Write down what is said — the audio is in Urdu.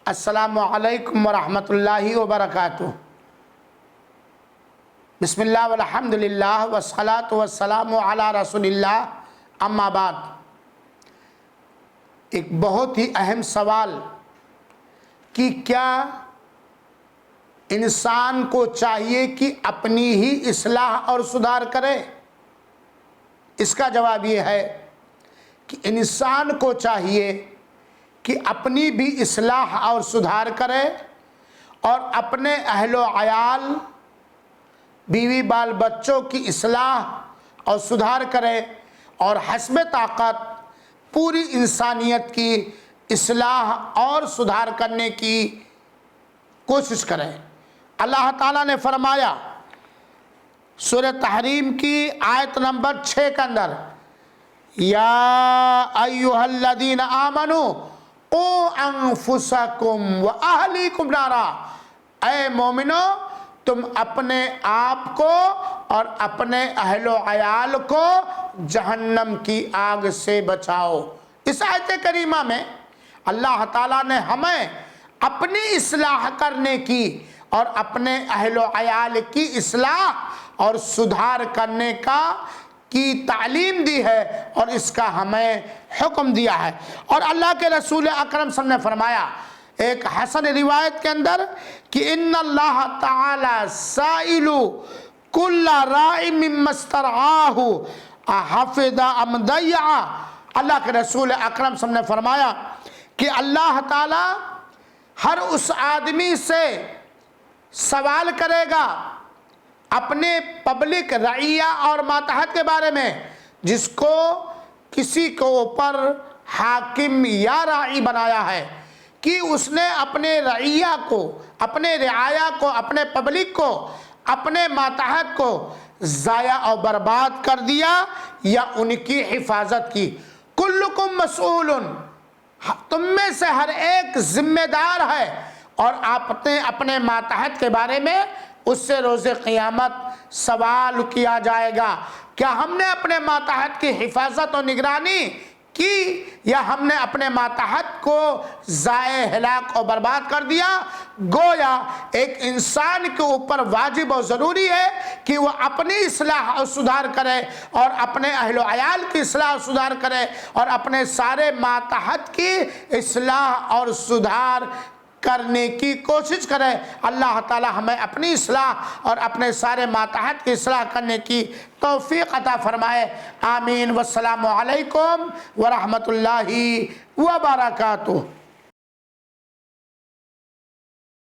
السلام علیکم ورحمۃ اللہ وبرکاتہ۔ بسم اللہ والحمد للہ والصلاة والسلام علی رسول اللہ، اما بعد۔ ایک بہت ہی اہم سوال کہ کیا انسان کو چاہیے کہ اپنی ہی اصلاح اور سدھار کرے؟ اس کا جواب یہ ہے کہ انسان کو چاہیے کہ اپنی بھی اصلاح اور سدھار کرے اور اپنے اہل و عیال، بیوی بال بچوں کی اصلاح اور سدھار کرے اور حسب طاقت پوری انسانیت کی اصلاح اور سدھار کرنے کی کوشش کرے۔ اللہ تعالیٰ نے فرمایا سورہ تحریم کی آیت نمبر 6 کے اندر، یا ایھا الذین آمنوا قوا انفسکم واہلیکم نارا، اے مومنو تم اپنے آپ کو اور اپنے اہل و عیال کو جہنم کی آگ سے بچاؤ۔ اس آیت کریمہ میں اللہ تعالیٰ نے ہمیں اپنی اصلاح کرنے کی اور اپنے اہل و عیال کی اصلاح اور سدھار کرنے کی تعلیم دی ہے اور اس کا ہمیں حکم دیا ہے۔ اور اللہ کے رسول اکرم صلی اللہ علیہ وسلم نے فرمایا ایک حسن روایت کے اندر کہ ان اللہ تعالی سائل کل راع مما استرعاہ احفظ ام ضیع۔ اللہ کے رسول اکرم صلی اللہ علیہ وسلم نے فرمایا کہ اللہ تعالی ہر اس آدمی سے سوال کرے گا اپنے پبلک رعیہ اور ماتحت کے بارے میں جس کو کسی کو اوپر حاکم یا راعی بنایا ہے کہ اس نے اپنے رعیہ کو، اپنے رعایا کو، اپنے پبلک کو، اپنے ماتحت کو ضائع اور برباد کر دیا یا ان کی حفاظت کی۔ کلکم مسئول، تم میں سے ہر ایک ذمہ دار ہے اور آپ نے اپنے ماتحت کے بارے میں اس سے روز قیامت سوال کیا جائے گا۔ کیا ہم نے اپنے ماتحت کی حفاظت اور نگرانی کی یا ہم نے اپنے ماتحت کو ضائع، ہلاک اور برباد کر دیا؟ گویا ایک انسان کے اوپر واجب اور ضروری ہے کہ وہ اپنی اصلاح اور سدھار کرے اور اپنے اہل و عیال کی اصلاح اور سدھار کرے اور اپنے سارے ماتحت کی اصلاح اور سدھار کرنے کی کوشش کرے۔ اللہ تعالی ہمیں اپنی اصلاح اور اپنے سارے ماتحت کی اصلاح کرنے کی توفیق عطا فرمائے، آمین۔ والسلام علیکم ورحمۃ اللہ وبرکاتہ۔